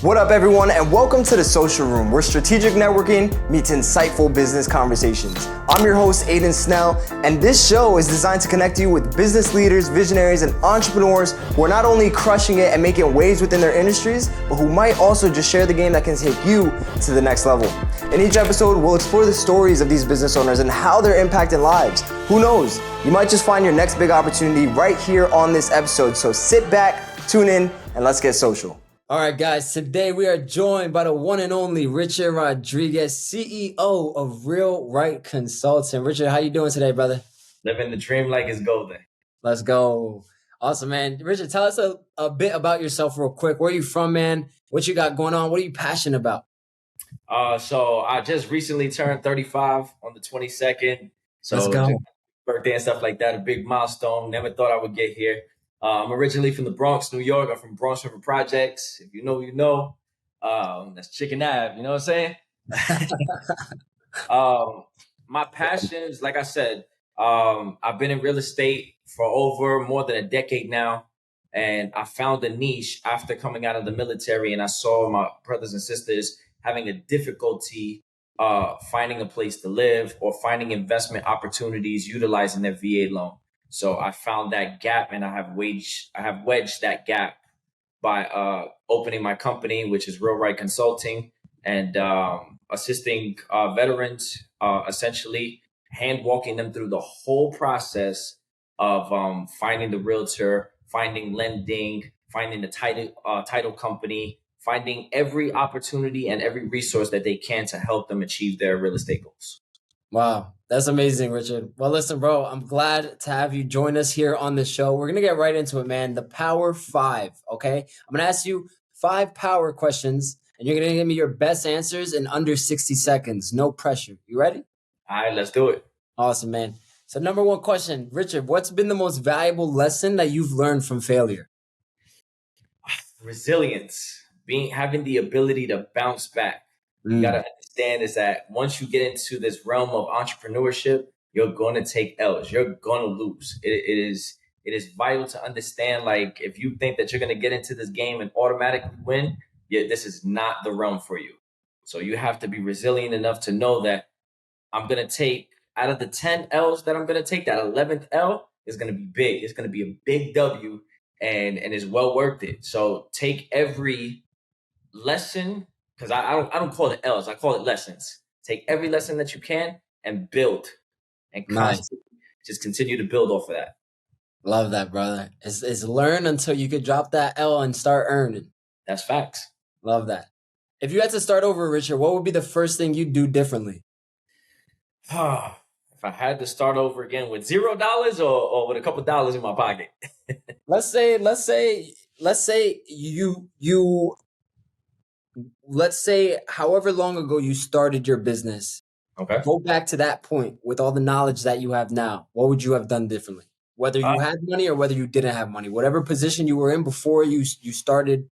What up, everyone, and welcome to The Social Room, where strategic networking meets insightful business conversations. I'm your host, Aiden Snell, and this show is designed to connect you with business leaders, visionaries, and entrepreneurs who are not only crushing it and making waves within their industries, but who might also just share the game that can take you to the next level. In each episode, we'll explore the stories of these business owners and how they're impacting lives. Who knows? You might just find your next big opportunity right here on this episode. So sit back, tune in, and let's get social. All right, guys, today we are joined by the one and only Richard Rodriguez, CEO of Real Right Consulting. Richard, how you doing today, brother? Living the dream like it's golden. Let's go. Awesome, man. Richard, tell us a bit about yourself real quick. Where are you from, man? What you got going on? What are you passionate about? So I just recently turned 35 on the 22nd. So Let's go. Birthday and stuff like that, a big milestone. Never thought I would get here. I'm originally from the Bronx, New York. I'm from Bronx River Projects. If you know, you know. That's Chicken Ave. You know what I'm saying? My passions, like I said, I've been in real estate for more than a decade now. And I found a niche after coming out of the military, and I saw my brothers and sisters having a difficulty finding a place to live or finding investment opportunities utilizing their VA loan. So I found that gap, and I have wedged that gap by opening my company, which is Real Right Consulting, and assisting veterans, essentially hand walking them through the whole process of finding the realtor, finding lending, finding the title company, finding every opportunity and every resource that they can to help them achieve their real estate goals. Wow, that's amazing, Richard. Well, listen, bro, I'm glad to have you join us here on the show. We're going to get right into it, man. The Power 5, okay? I'm going to ask you 5 power questions, and you're going to give me your best answers in under 60 seconds. No pressure. You ready? All right, let's do it. Awesome, man. So number 1 question, Richard, what's been the most valuable lesson that you've learned from failure? Resilience, having the ability to bounce back. You got to understand is that once you get into this realm of entrepreneurship, you're going to take L's. You're going to lose. It is vital to understand, like, if you think that you're going to get into this game and automatically win, this is not the realm for you. So you have to be resilient enough to know that I'm going to take, out of the 10 L's that I'm going to take, that 11th L is going to be big. It's going to be a big W, and it's well worth it. So take every lesson, because I don't call it L's, I call it lessons. Take every lesson that you can and build, and constantly just continue to build off of that. Love that, brother. It's learn until you could drop that L and start earning. That's facts. Love that. If you had to start over, Richard, what would be the first thing you'd do differently? If I had to start over again with $0 or with a couple dollars in my pocket. Let's say however long ago you started your business. Okay. Go back to that point with all the knowledge that you have now. What would you have done differently? Whether you had money or whether you didn't have money, whatever position you were in before you started,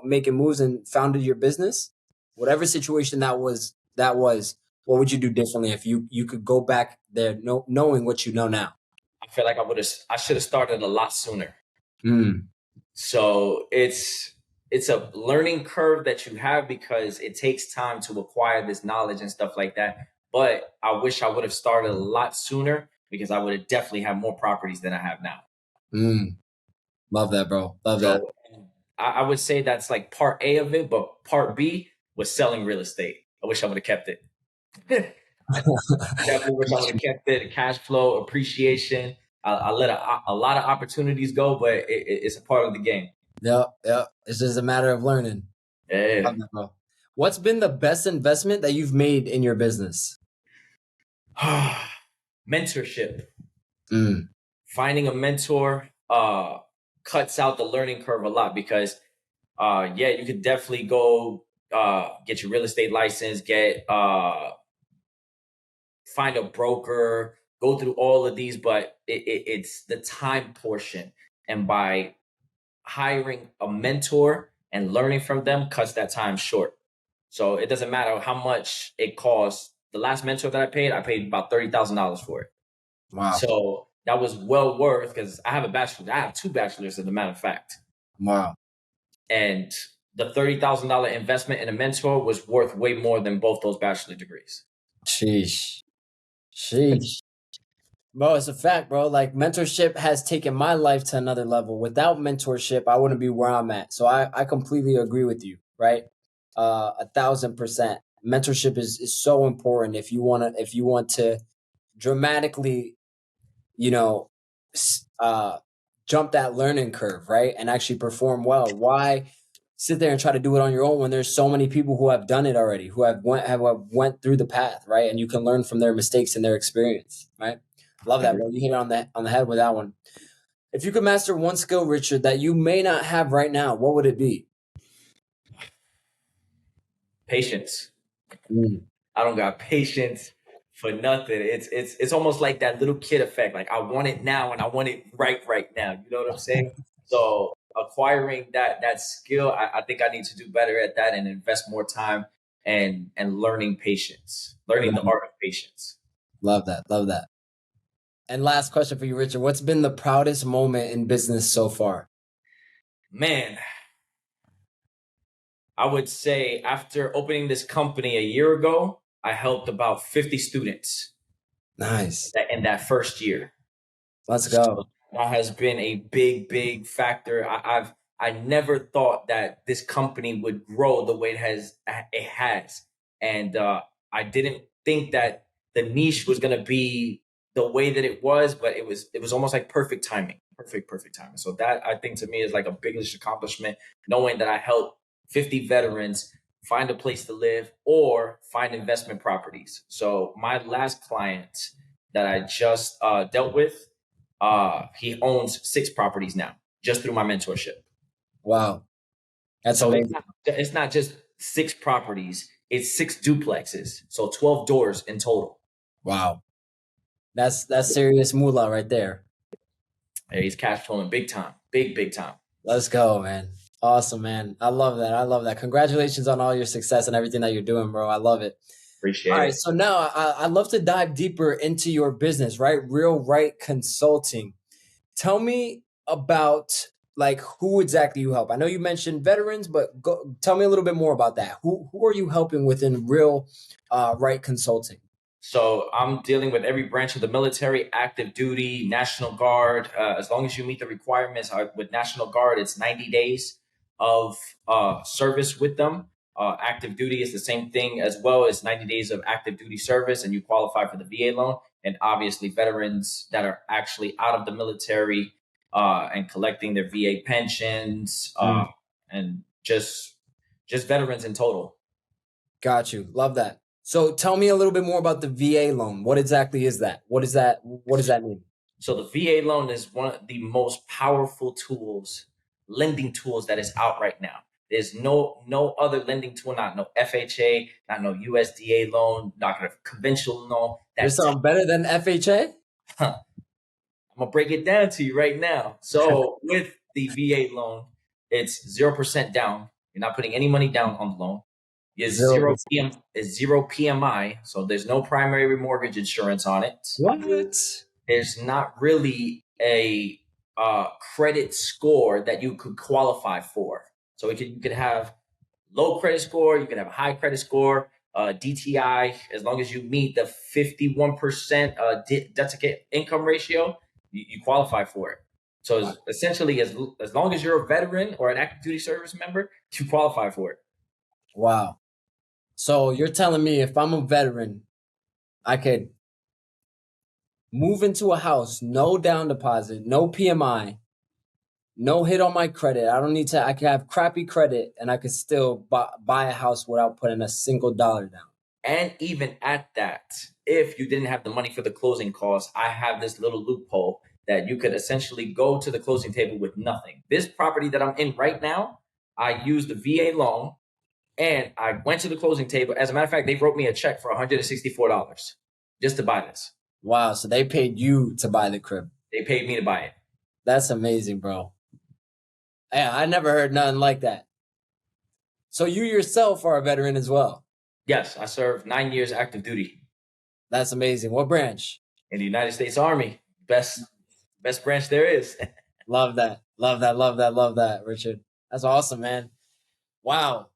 making moves and founded your business, whatever situation that was, what would you do differently if you could go back there knowing what you know now? I feel like I should have started a lot sooner. So it's a learning curve that you have because it takes time to acquire this knowledge and stuff like that. But I wish I would have started a lot sooner because I would have definitely had more properties than I have now. Love that, bro. Love that. I would say that's like part A of it, but part B was selling real estate. I wish I would have kept it. Definitely wish I would have kept it. Cash flow, appreciation. I let a lot of opportunities go, but it's a part of the game. Yep. It's just a matter of learning. Yeah. Love that, bro. What's been the best investment that you've made in your business? Mentorship. Finding a mentor cuts out the learning curve a lot because, you could definitely go get your real estate license, find a broker, go through all of these, but it's the time portion. And by hiring a mentor and learning from them cuts that time short. So it doesn't matter how much it costs. The last mentor that I paid about $30,000 for it. Wow. So that was well worth because I have a bachelor's. I have 2 bachelors, as a matter of fact. Wow. And the $30,000 investment in a mentor was worth way more than both those bachelor degrees. Sheesh. Sheesh. Bro, it's a fact, bro. Like mentorship has taken my life to another level. Without mentorship, I wouldn't be where I'm at. So I completely agree with you, right? 1,000%. Mentorship is so important if you want to dramatically, you know, jump that learning curve, right? And actually perform well. Why sit there and try to do it on your own when there's so many people who have done it already, who have went through the path, right? And you can learn from their mistakes and their experience, right? Love that, bro. You hit it on the head with that one. If you could master one skill, Richard, that you may not have right now, what would it be? Patience. Mm. I don't got patience for nothing. It's almost like that little kid effect. Like I want it now and I want it right now. You know what I'm saying? So acquiring that skill, I think I need to do better at that and invest more time and learning patience, learning the art of patience. Love that. Love that. And last question for you, Richard. What's been the proudest moment in business so far? Man, I would say after opening this company a year ago, I helped about 50 students Nice. in that first year. Let's go. That has been a big factor. I never thought that this company would grow the way it has, and I didn't think that the niche was going to be the way that it was, but it was almost like perfect timing, perfect timing. So that I think to me is like a biggest accomplishment, knowing that I helped 50 veterans find a place to live or find investment properties. So my last client that I just dealt with, he owns 6 properties now just through my mentorship. Wow. That's So amazing. it's not just 6 properties, it's 6 duplexes. So 12 doors in total. Wow. That's serious moolah right there. Yeah, he's cash flowing big time. Big time. Let's go, man. Awesome, man. I love that. I love that. Congratulations on all your success and everything that you're doing, bro. I love it. Appreciate All it. right. So now I'd love to dive deeper into your business, right? Real Right Consulting. Tell me about like who exactly you help. I know you mentioned veterans, but tell me a little bit more about that. Who are you helping within Real Right Consulting? So I'm dealing with every branch of the military, active duty, National Guard. As long as you meet the requirements with National Guard, it's 90 days of service with them. Active duty is the same thing as well. It's 90 days of active duty service, and you qualify for the VA loan. And obviously, veterans that are actually out of the military and collecting their VA pensions, and just veterans in total. Got you. Love that. So tell me a little bit more about the VA loan. What exactly is that? What does that mean? So the VA loan is one of the most powerful tools, lending tools that is out right now. There's no other lending tool, not no FHA, not no USDA loan, not a conventional loan. There's something better than FHA? I'm gonna break it down to you right now. So with the VA loan, it's 0% down. You're not putting any money down on the loan. It's 0%. zero PMI, so there's no primary mortgage insurance on it. What? There's not really a credit score that you could qualify for. So you could have low credit score, you could have a high credit score, DTI, as long as you meet the 51% debt to income ratio, you qualify for it. So essentially, as long as you're a veteran or an active duty service member, you qualify for it. Wow. So you're telling me if I'm a veteran, I could move into a house, no down deposit, no PMI, no hit on my credit. I can have crappy credit and I could still buy a house without putting a single dollar down. And even at that, if you didn't have the money for the closing costs, I have this little loophole that you could essentially go to the closing table with nothing. This property that I'm in right now, I used the VA loan and I went to the closing table. As a matter of fact, they wrote me a check for $164 just to buy this. Wow. So they paid you to buy the crib. They paid me to buy it. That's amazing, bro. Yeah, I never heard nothing like that. So you yourself are a veteran as well? Yes, I served 9 years active duty. That's amazing. What branch? In the United States Army. Best branch there is. Love that, Richard. That's awesome, man. Wow.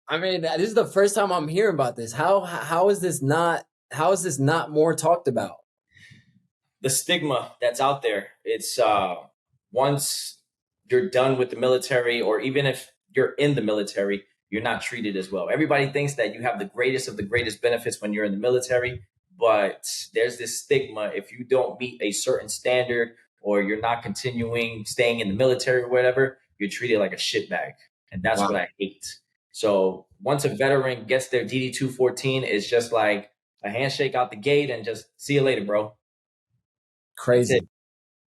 I mean, this is the first time I'm hearing about this. How is this not more talked about? The stigma that's out there. It's once you're done with the military, or even if you're in the military, you're not treated as well. Everybody thinks that you have the greatest of the greatest benefits when you're in the military, but there's this stigma if you don't meet a certain standard or you're not continuing staying in the military or whatever, you're treated like a shitbag. And that's Wow. what I hate. So once a veteran gets their DD 214, it's just like a handshake out the gate and just see you later, bro. That's it. Crazy.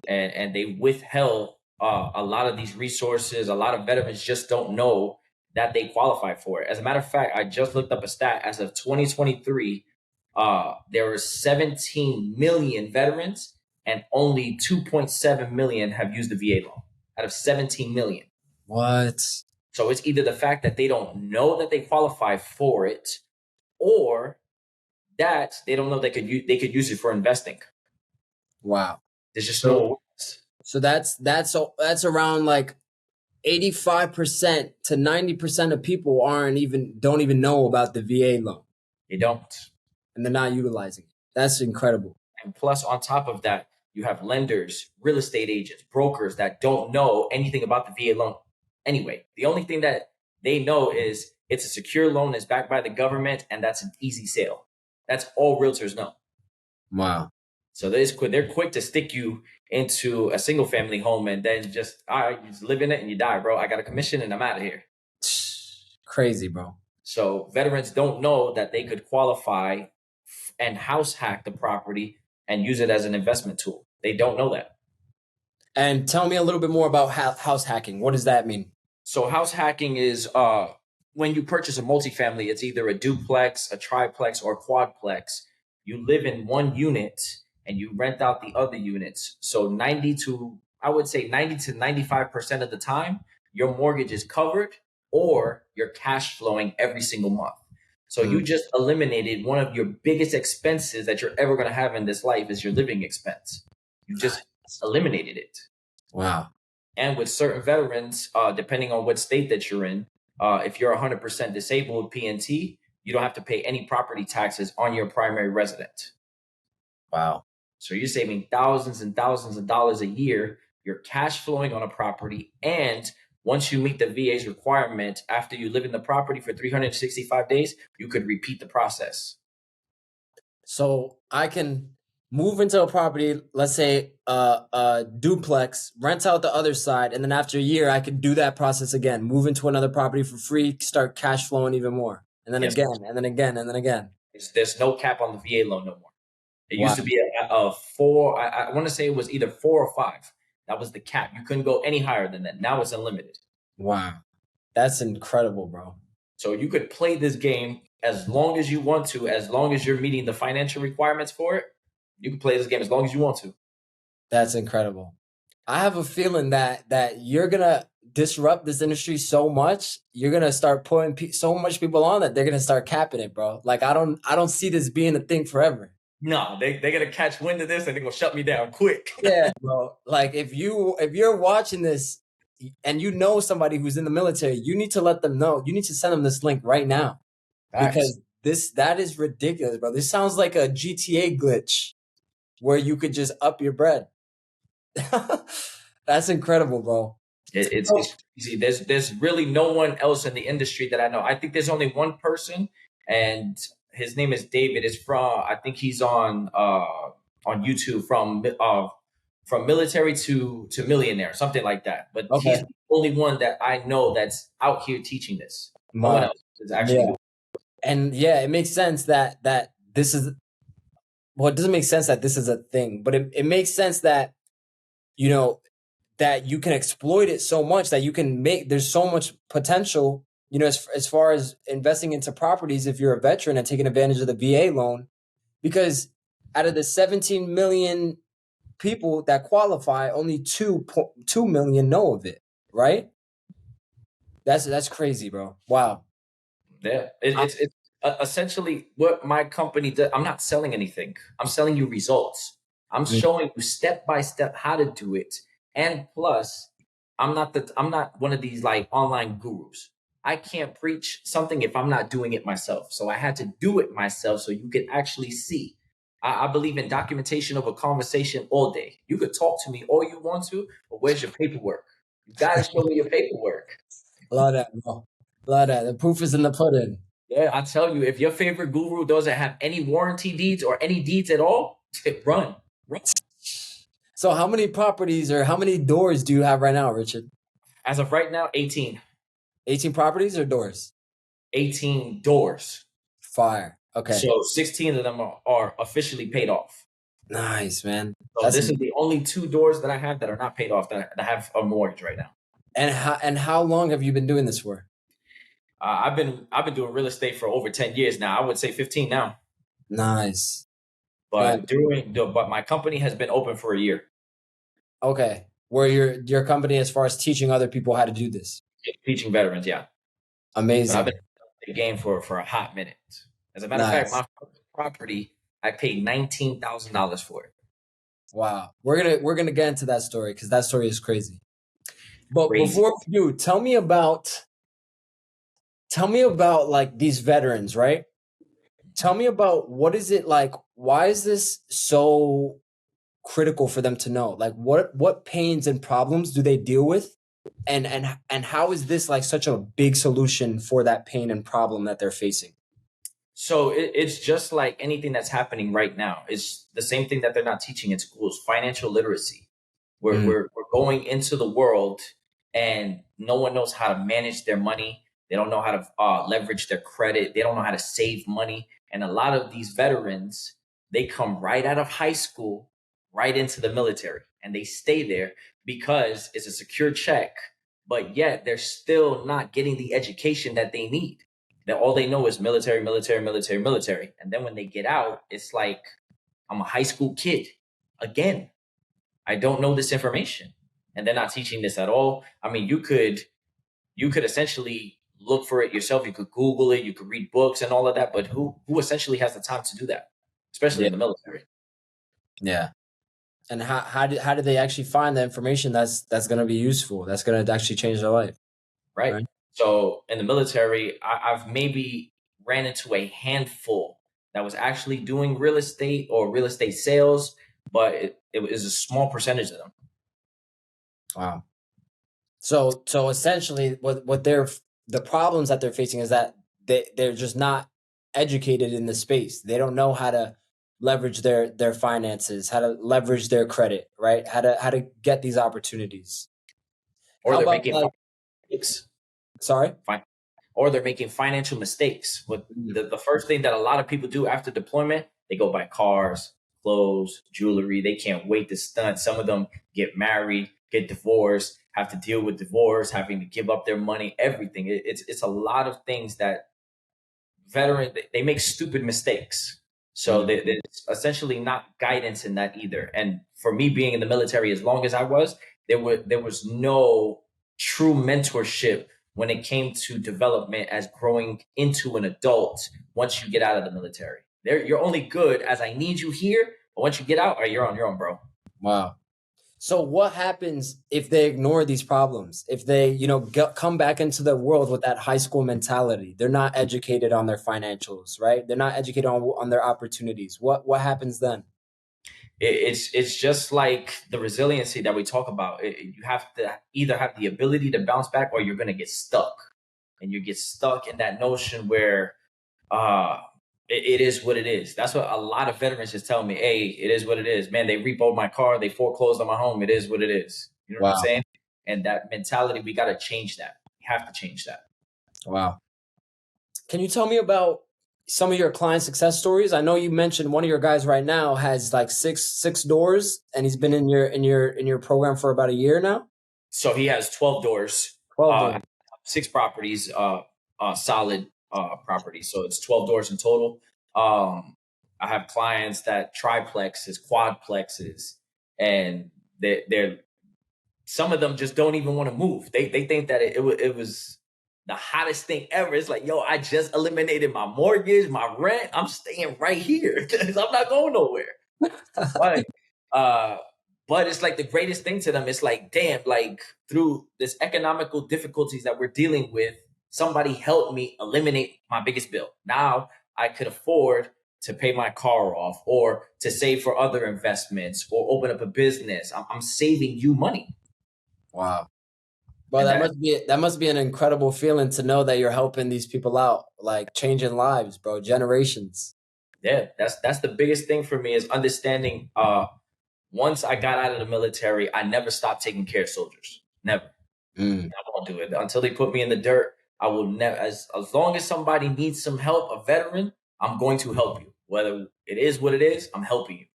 And they withheld a lot of these resources. A lot of veterans just don't know that they qualify for it. As a matter of fact, I just looked up a stat. As of 2023, there were 17 million veterans, and only 2.7 million have used the VA loan out of 17 million. What? So it's either the fact that they don't know that they qualify for it, or that they don't know they could use it for investing. Wow. There's just So- no awareness. So that's around like 85% to 90% of people don't even know about the VA loan, They don't. and they're not utilizing it. That's incredible. And plus, on top of that, you have lenders, real estate agents, brokers that don't know anything about the VA loan. Anyway, the only thing that they know is it's a secure loan, it's backed by the government, and that's an easy sale. That's all realtors know. Wow. So they're quick to stick you into a single family home and then just, all right, you just live in it and you die, bro. I got a commission and I'm out of here. Crazy, bro. So veterans don't know that they could qualify and house hack the property and use it as an investment tool. They don't know that. And tell me a little bit more about house hacking. What does that mean? So house hacking is when you purchase a multifamily, it's either a duplex, a triplex, or quadplex. You live in one unit and you rent out the other units. So 90 to 95% of the time, your mortgage is covered or you're cash flowing every single month. So you just eliminated one of your biggest expenses that you're ever going to have in this life is your living expense. You just eliminated it. Wow. And with certain veterans, depending on what state that you're in, if you're 100% disabled PNT, you don't have to pay any property taxes on your primary resident. Wow. So you're saving thousands and thousands of dollars a year. You're cash flowing on a property. And once you meet the VA's requirement, after you live in the property for 365 days, you could repeat the process. So I can move into a property, let's say a duplex, rent out the other side, and then after a year, I could do that process again, move into another property for free, start cash flowing even more, and then Yes. again, and then again, and then again. There's no cap on the VA loan no more. It used to be a 4. I want to say it was either 4 or 5. That was the cap. You couldn't go any higher than that. Now it's unlimited. Wow. That's incredible, bro. So you could play this game as long as you want to, as long as you're meeting the financial requirements for it. You can play this game as long as you want to. That's incredible. I have a feeling that you're gonna disrupt this industry so much. You're gonna start putting so much people on that they're gonna start capping it, bro. Like I don't see this being a thing forever. No, they're gonna catch wind of this and they're gonna shut me down quick. Yeah, bro. Like if you're watching this and you know somebody who's in the military, you need to let them know. You need to send them this link right now. Because that is ridiculous, bro. This sounds like a GTA glitch where you could just up your bread. That's incredible, bro. It's crazy. There's really no one else in the industry that I know. I think there's only one person, and his name is David. Is from, I think he's on YouTube, from military to millionaire, something like that. But he's the only one that I know that's out here teaching this. No one else is actually doing it. And yeah, it makes sense that this is, well, it doesn't make sense that this is a thing, but it makes sense that, you know, that you can exploit it so much that you can there's so much potential, you know, as far as investing into properties if you're a veteran and taking advantage of the VA loan, because out of the 17 million people that qualify, only 2 million know of it, right? That's crazy, bro. Wow. Yeah, it's essentially what my company does. I'm not selling anything. I'm selling you results. I'm showing you step by step how to do it. And plus, I'm not one of these like online gurus. I can't preach something if I'm not doing it myself. So I had to do it myself so you could actually see. I believe in documentation of a conversation all day. You could talk to me all you want to, but where's your paperwork? You got to show me your paperwork. Love that, bro. Love that. The proof is in the pudding. Yeah, I tell you, if your favorite guru doesn't have any warranty deeds or any deeds at all, run. So how many properties or how many doors do you have right now, Richard? As of right now, 18. 18 properties or doors? 18 doors. Fire. Okay. So 16 of them are officially paid off. Nice, man. So this is the only 2 doors that I have that are not paid off that have a mortgage right now. And how long have you been doing this for? I've been doing real estate for over 10 years now. I would say 15 now. Nice. But but my company has been open for a year. Okay. Where your company as far as teaching other people how to do this? Teaching veterans, yeah. Amazing. But I've been in the game for a hot minute. As a matter of fact, my first property, I paid $19,000 for it. Wow. We're gonna get into that story because that story is crazy. But before we do, tell me about like these veterans, right? Tell me about what is it like? Why is this so critical for them to know? Like what pains and problems do they deal with? And how is this like such a big solution for that pain and problem that they're facing? So it's just like anything that's happening right now. It's the same thing that they're not teaching in schools, financial literacy. We're going into the world and no one knows how to manage their money. They don't know how to leverage their credit. They don't know how to save money. And a lot of these veterans, they come right out of high school, right into the military, and they stay there because it's a secure check, but yet they're still not getting the education that they need. That all they know is military, military, military, military. And then when they get out, it's like, I'm a high school kid again. I don't know this information. And they're not teaching this at all. I mean, you could essentially look for it yourself. You could Google it, you could read books and all of that, but who essentially has the time to do that? Especially in the military. Yeah. And how did they actually find the information that's going to be useful? That's going to actually change their life. Right. So in the military, I've maybe ran into a handful that was actually doing real estate or real estate sales, but it was a small percentage of them. Wow. So essentially what the problems that they're facing is that they're just not educated in the space. They don't know how to leverage their finances, how to leverage their credit, right? How to get these opportunities. Or they're making mistakes. Sorry? Or they're making financial mistakes. What the first thing that a lot of people do after deployment, they go buy cars, clothes, jewelry. They can't wait to stunt. Some of them get married, get divorced, have to deal with divorce, having to give up their money, everything. It's a lot of things that veterans, they make stupid mistakes. So there's essentially not guidance in that either. And for me being in the military, as long as I was, there was no true mentorship when it came to development as growing into an adult once you get out of the military. You're only good as I need you here, but once you get out, you're on your own, bro. Wow. So what happens if they ignore these problems? If they, come back into the world with that high school mentality, they're not educated on their financials, right? They're not educated on their opportunities. What happens then? It's just like the resiliency that we talk about. You have to either have the ability to bounce back or you're going to get stuck. And you get stuck in that notion where it is what it is. That's what a lot of veterans just tell me. Hey, it is what it is. Man, they repoed my car. They foreclosed on my home. It is what it is. You know what I'm saying? And that mentality, we got to change that. We have to change that. Wow. Can you tell me about some of your client success stories? I know you mentioned one of your guys right now has like six doors, and he's been in your program for about a year now. So he has 12 doors, 6 properties, solid properties. So it's 12 doors in total. I have clients that triplexes, quadplexes, and they're some of them just don't even want to move. They think that it was the hottest thing ever. It's like, yo, I just eliminated my mortgage, my rent. I'm staying right here because I'm not going nowhere. But it's like the greatest thing to them. It's like, damn, like through this economical difficulties that we're dealing with, somebody helped me eliminate my biggest bill. Now I could afford to pay my car off or to save for other investments or open up a business. I'm saving you money. Wow. Well, And that must be an incredible feeling to know that you're helping these people out, like changing lives, bro, generations. yeah, that's the biggest thing for me is understanding. Once I got out of the military, I never stopped taking care of soldiers. Never. Mm. I won't do it until they put me in the dirt. I will never. As long as somebody needs some help, a veteran, I'm going to help you. Whether it is what it is, I'm helping you.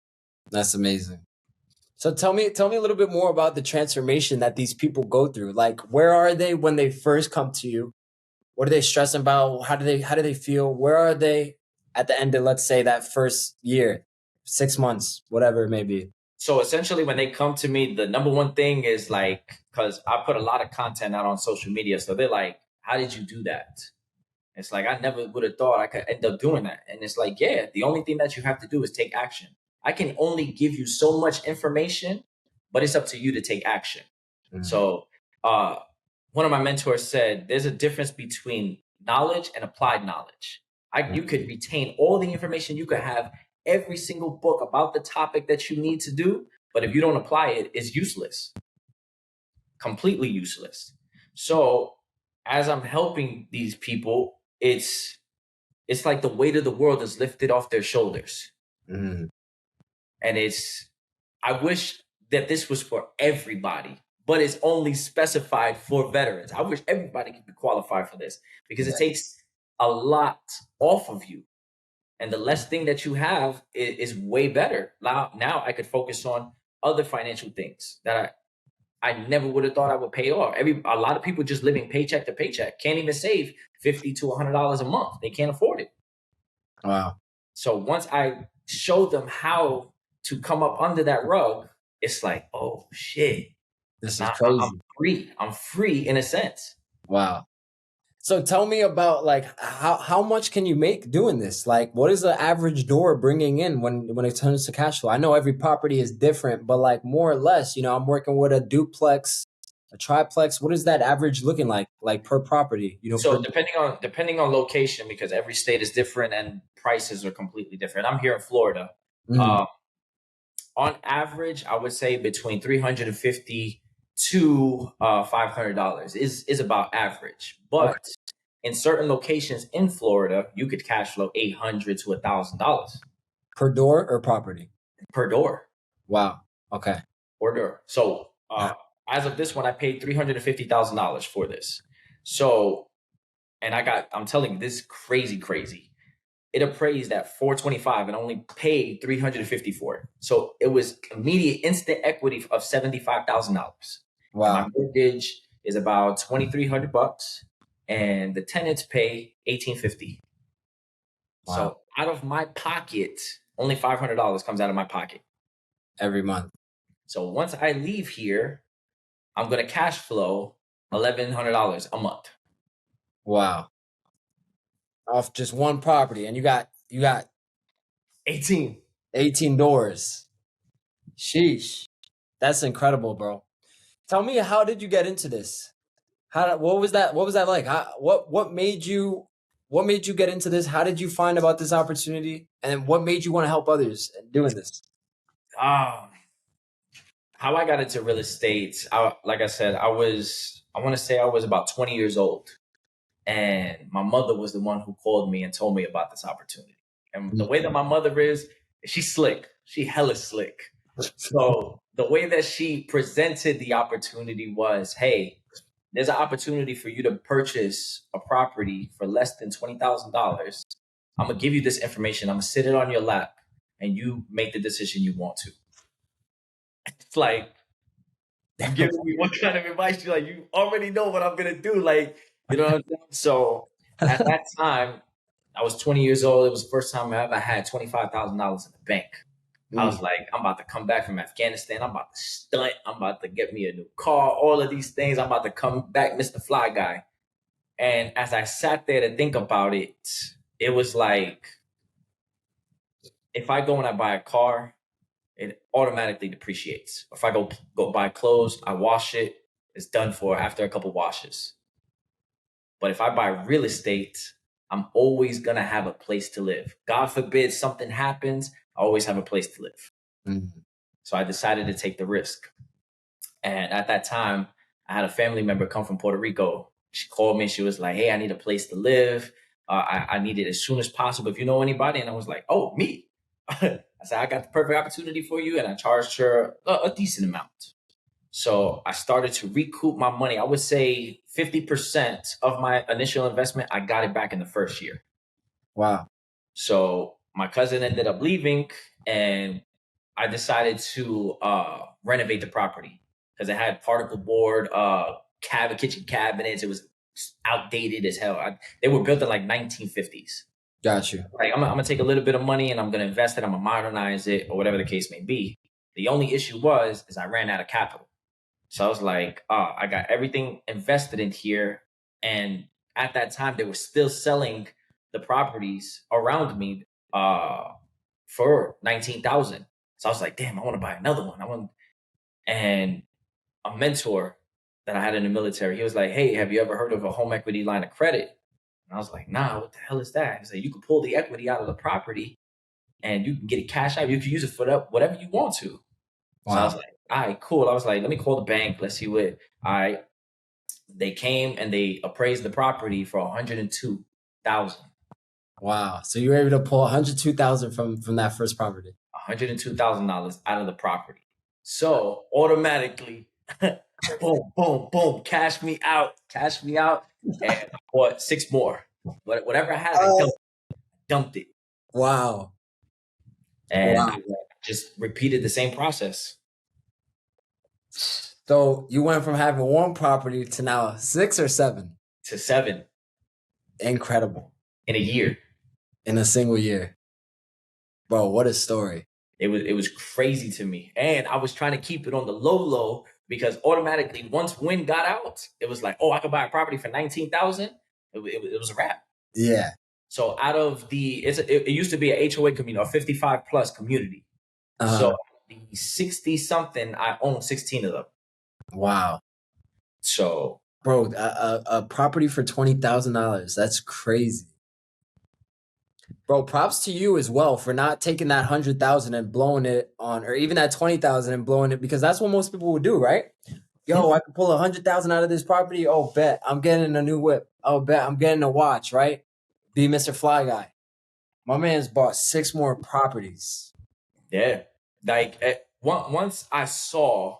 That's amazing. So tell me a little bit more about the transformation that these people go through. Like, where are they when they first come to you? What are they stressing about? How do they feel? Where are they at the end of, let's say, that first year, 6 months, whatever it may be? So essentially, when they come to me, the number one thing is like, because I put a lot of content out on social media, so they're like, "How did you do that?" It's like I never would have thought I could end up doing that. And it's like, yeah, the only thing that you have to do is take action. I can only give you so much information, but it's up to you to take action. Mhm. So one of my mentors said there's a difference between knowledge and applied knowledge. You could retain all the information, you could have every single book about the topic that you need to do, but if you don't apply it, it's useless, completely useless. So as I'm helping these people, it's like the weight of the world is lifted off their shoulders. Mhm. And I wish that this was for everybody, but it's only specified for veterans. I wish everybody could be qualified for this because it takes a lot off of you. And the less thing that you have is way better. Now I could focus on other financial things that I never would have thought I would pay off. A lot of people just living paycheck to paycheck can't even save $50 to $100 a month. They can't afford it. Wow. So once I show them how to come up under that rug, it's like, oh shit, This is now crazy. I'm free. I'm free in a sense. Wow. So tell me about, like, how much can you make doing this? Like, what is the average door bringing in when it turns to cash flow? I know every property is different, but like more or less, I'm working with a duplex, a triplex. What is that average looking like per property? So depending on location, because every state is different and prices are completely different. I'm here in Florida. Mhm. On average, I would say between 350 to $500 is about average. But in certain locations in Florida, you could cash flow $800 to $1,000 Per door or property? per door. Wow. Okay. Per door. So as of this one, I paid $350,000 for this. So, and I'm telling you, this is crazy. It appraised at 425 and only paid 350 for it. So it was immediate instant equity of $75,000. Wow. My mortgage is about $2,300 and the tenants pay $1,850. Wow. So out of my pocket, only $500 comes out of my pocket Every month. So once I leave here, I'm going to cash flow $1,100 a month. Wow. Off just one property, and you got 18. 18 doors. Sheesh. That's incredible, bro. Tell me, how did you get into this? What was that like? What made you get into this? How did you find about this opportunity? And what made you want to help others in doing this? How I got into real estate, like I said, I want to say I was about 20 years old. And my mother was the one who called me and told me about this opportunity. And the way that my mother is, she's slick. She hella slick. So the way that she presented the opportunity was, hey, there's an opportunity for you to purchase a property for less than $20,000. I'm going to give you this information. I'm going to sit it on your lap and you make the decision you want to. It's like, you giving me what kind of advice? You're like, you already know what I'm going to do. Like, you know what I'm saying? So at that time, I was 20 years old. It was the first time I ever had $25,000 in the bank. I was like, I'm about to come back from Afghanistan. I'm about to stunt. I'm about to get me a new car. All of these things. I'm about to come back, Mr. Fly Guy. And as I sat there to think about it, it was like, if I go and I buy a car, it automatically depreciates. If I go buy clothes, I wash it, it's done for after a couple washes. But if I buy real estate, I'm always going to have a place to live. God forbid something happens, I always have a place to live. Mm. So I decided to take the risk. And at that time, I had a family member come from Puerto Rico. She called me. She was like, "Hey, I need a place to live. I need it as soon as possible. If you know anybody." And I was like, "Oh, me." I said, "I got the perfect opportunity for you." And I charged her a decent amount. So I started to recoup my money. I would say 50% of my initial investment, I got it back in the first year. Wow. So my cousin ended up leaving, and I decided to renovate the property because it had particle board kitchen cabinets. It was outdated as hell. They were built in like 1950s. Got you. Like I'm gonna take a little bit of money and I'm gonna invest it. I'm gonna modernize it or whatever the case may be. The only issue is I ran out of capital. So I was like, I got everything invested in here. And at that time, they were still selling the properties around me for 19,000. So I was like, damn, I want to buy another one. And a mentor that I had in the military, he was like, hey, have you ever heard of a home equity line of credit? And I was like, nah, what the hell is that? He's like, you can pull the equity out of the property and you can get it cash out. You can use it for whatever you want to. Wow. So I was like, all right, cool. I was like, let me call the bank. Let's see what. All right. They came and they appraised the property for 102,000. Wow. So you were able to pull 102,000 from that first property. $102,000 out of the property. So automatically, boom, boom, boom, cash me out. And I bought 6 more. Whatever I had, I dumped it. Wow. And I just repeated the same process. So you went from having 1 property to now 6 or 7? To 7. Incredible. In a year. In a single year. Bro, what a story. It was crazy to me. And I was trying to keep it on the low because automatically once wind got out, it was like, oh, I could buy a property for 19,000. It was a wrap. Yeah. So out of it used to be an HOA community, a 55 plus community. So the 60 something, I own 16 of them. Wow. So, bro, a property for $20,000. That's crazy. Bro, props to you as well for not taking that 100,000 and blowing it on, or even that 20,000 and blowing it, because that's what most people would do, right? Yo, I can pull 100,000 out of this property. Oh, bet I'm getting a new whip. Oh, bet I'm getting a watch, right? Be Mr. Fly Guy. My man's bought 6 more properties. Yeah, like once I saw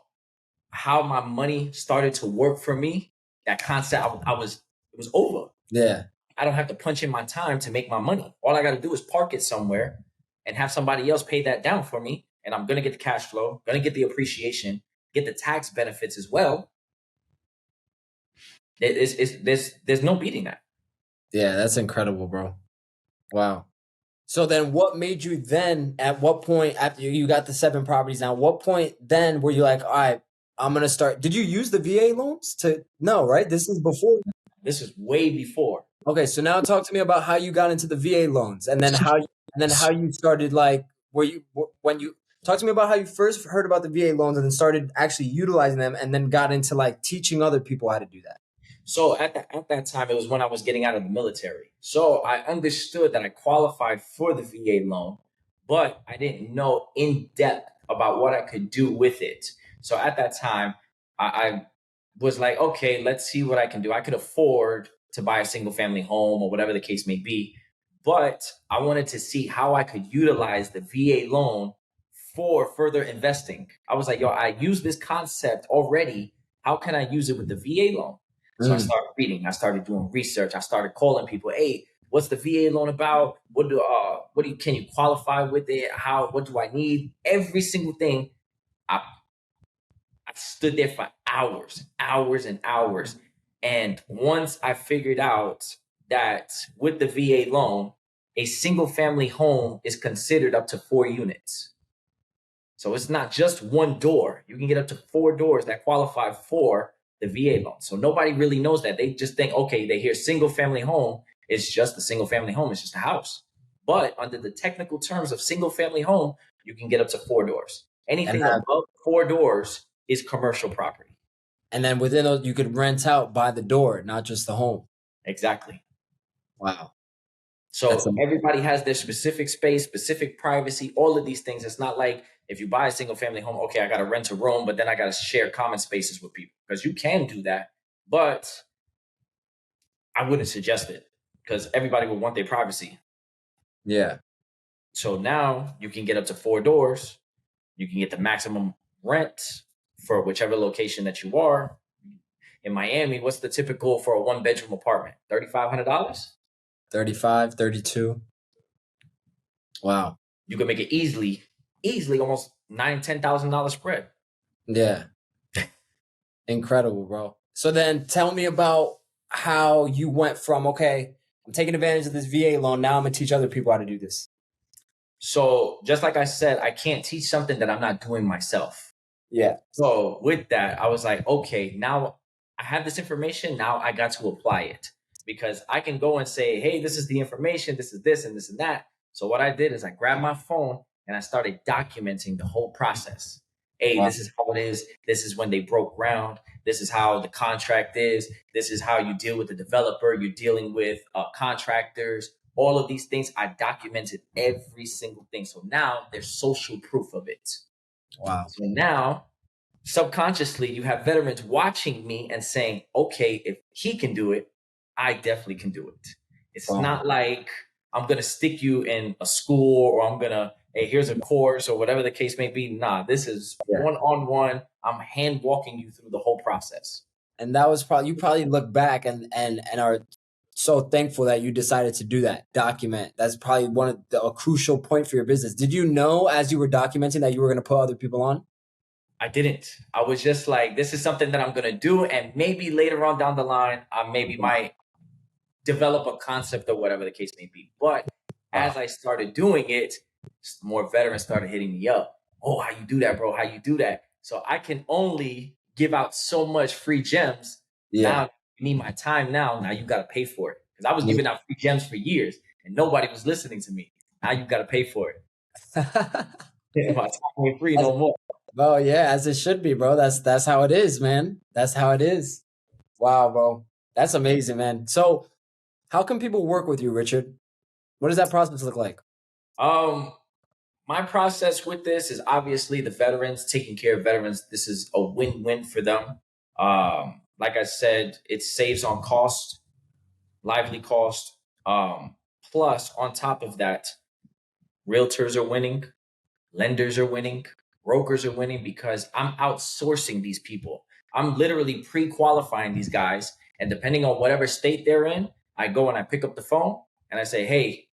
how my money started to work for me, that concept, it was over. Yeah. I don't have to punch in my time to make my money. All I got to do is park it somewhere and have somebody else pay that down for me. And I'm going to get the cash flow, going to get the appreciation, get the tax benefits as well. There's no beating that. Yeah, that's incredible, bro. Wow. So then what made you then, at what point after you got the 7 properties now, what point then were you like, all right, I'm going to start. Did you use the VA loans no, right? This is before. This is way before. Okay, so now talk to me about how you got into the VA loans, and then how you started, like, talk to me about how you first heard about the VA loans and then started actually utilizing them, and then got into like teaching other people how to do that. So at that time, it was when I was getting out of the military. So I understood that I qualified for the VA loan, but I didn't know in depth about what I could do with it. So at that time, I was like, okay, let's see what I can do. I could afford to buy a single family home or whatever the case may be. But I wanted to see how I could utilize the VA loan for further investing. I was like, yo, I use this concept already. How can I use it with the VA loan? So I started reading. I started doing research. I started calling people. Hey, what's the VA loan about? Can you qualify with it? What do I need? Every single thing. I stood there for hours and hours. And once I figured out that with the VA loan, a single family home is considered up to 4 units. So it's not just one door. You can get up to 4 doors that qualify for the VA loan. So nobody really knows that. They just think, okay, they hear single family home. It's just a single family home. It's just a house. But under the technical terms of single family home, you can get up to 4 doors. Anything above 4 doors is commercial property. And then within those, you could rent out by the door, not just the home. Exactly. Wow. So everybody has their specific space, specific privacy, all of these things. It's not like if you buy a single family home, okay, I got to rent a room, but then I got to share common spaces with people, because you can do that. But I wouldn't suggest it, because everybody will want their privacy. Yeah. So now you can get up to 4 doors. You can get the maximum rent for whichever location that you are. In Miami, what's the typical for a 1-bedroom apartment? $3,500? 35, 32. Wow. You can make it easily almost $9,000-$10,000 spread. Yeah. Incredible, bro. So then tell me about how you went from, okay, I'm taking advantage of this VA loan. Now I'm going to teach other people how to do this. So just like I said, I can't teach something that I'm not doing myself. Yeah. So with that, I was like, okay, now I have this information. Now I got to apply it, because I can go and say, hey, this is the information. This is this and this and that. So what I did is I grabbed my phone and I started documenting the whole process. Hey, Wow. this is how it is. This is when they broke ground. This is how the contract is. This is how you deal with the developer. You're dealing with contractors. All of these things, I documented every single thing. So now there's social proof of it. Wow. So now, subconsciously, you have veterans watching me and saying, okay, if he can do it, I definitely can do it. It's Wow. not like I'm going to stick you in a school, or I'm going to, hey, here's a course, or whatever the case may be. Nah, this is one-on-one. I'm hand walking you through the whole process. And that was probably, you probably look back and are so thankful that you decided to do that, document. That's probably a crucial point for your business. Did you know as you were documenting that you were going to put other people on? I didn't. I was just like, this is something that I'm going to do. And maybe later on down the line, I maybe might develop a concept or whatever the case may be. But as I started doing it, more veterans started hitting me up. Oh, how you do that, bro? How you do that? So I can only give out so much free gems. Yeah. Now you need my time now. Now you got to pay for it. Because I was giving out free gems for years and nobody was listening to me. Now you got to pay for it. My time ain't free no more. Oh yeah, as it should be, bro. That's how it is, man. That's how it is. Wow, bro. That's amazing, man. So how can people work with you, Richard? What does that process look like? My process with this is obviously the veterans, taking care of veterans. This is a win-win for them. Like I said, it saves on cost, lively cost. Plus, on top of that, realtors are winning, lenders are winning, brokers are winning, because I'm outsourcing these people. I'm literally pre-qualifying these guys, and depending on whatever state they're in, I go and I pick up the phone and I say, hey,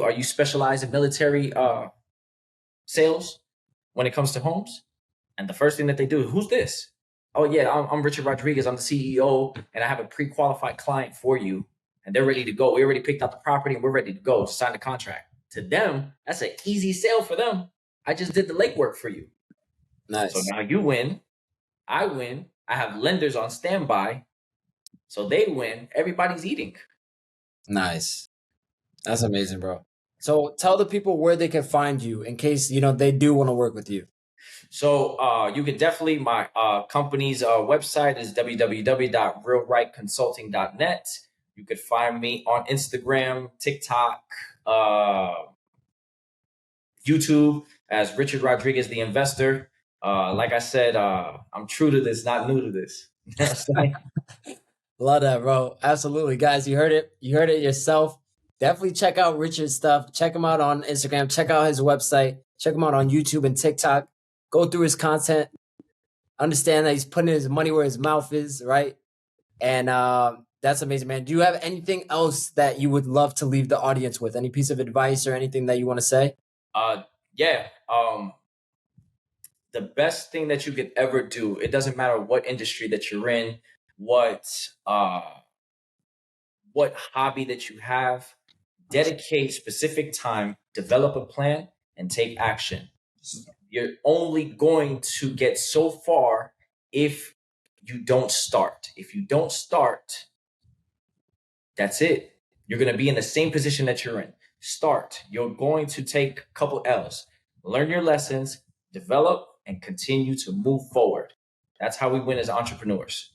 are you specialized in military sales when it comes to homes? And the first thing that they do, who's this? Oh yeah, I'm Richard Rodriguez. I'm the CEO, and I have a pre-qualified client for you, and they're ready to go. We already picked out the property, and we're ready to go to sign the contract. To them, that's an easy sale for them. I just did the legwork for you. Nice. So now you win, I win. I have lenders on standby, so they win. Everybody's eating. Nice. That's amazing, bro. So tell the people where they can find you in case, they do want to work with you. So you can definitely, my company's website is www.realrightconsulting.net. You could find me on Instagram, TikTok, YouTube as Richard Rodriguez, the investor. Like I said, I'm true to this, not new to this. Love that, bro. Absolutely. Guys, you heard it. You heard it yourself. Definitely check out Richard's stuff. Check him out on Instagram. Check out his website. Check him out on YouTube and TikTok. Go through his content. Understand that he's putting his money where his mouth is, right? And that's amazing, man. Do you have anything else that you would love to leave the audience with? Any piece of advice or anything that you want to say? Yeah. The best thing that you could ever do, it doesn't matter what industry that you're in, what hobby that you have, dedicate specific time, develop a plan, and take action. You're only going to get so far if you don't start. If you don't start, that's it. You're going to be in the same position that you're in. Start. You're going to take a couple L's. Learn your lessons, develop, and continue to move forward. That's how we win as entrepreneurs.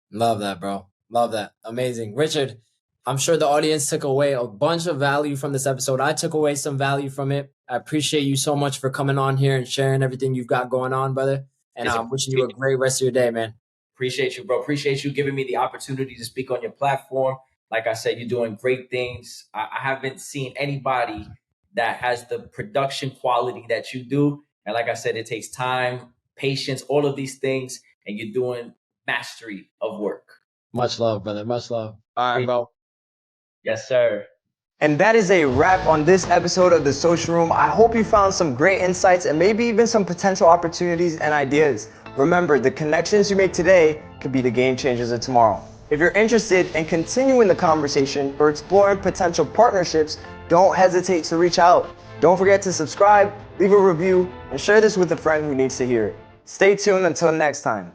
Love that, bro. Love that. Amazing. Richard, I'm sure the audience took away a bunch of value from this episode. I took away some value from it. I appreciate you so much for coming on here and sharing everything you've got going on, brother. And Yes, I'm wishing you a great rest of your day, man. appreciate you, bro. Appreciate you giving me the opportunity to speak on your platform. Like I said, you're doing great things. I haven't seen anybody that has the production quality that you do. And like I said, it takes time, patience, all of these things, and you're doing mastery of work. Much love, brother. Much love. All right, bro. Yes, sir. And that is a wrap on this episode of The Social Room. I hope you found some great insights and maybe even some potential opportunities and ideas. Remember, the connections you make today could be the game changers of tomorrow. If you're interested in continuing the conversation or exploring potential partnerships, don't hesitate to reach out. Don't forget to subscribe, leave a review, and share this with a friend who needs to hear it. Stay tuned until next time.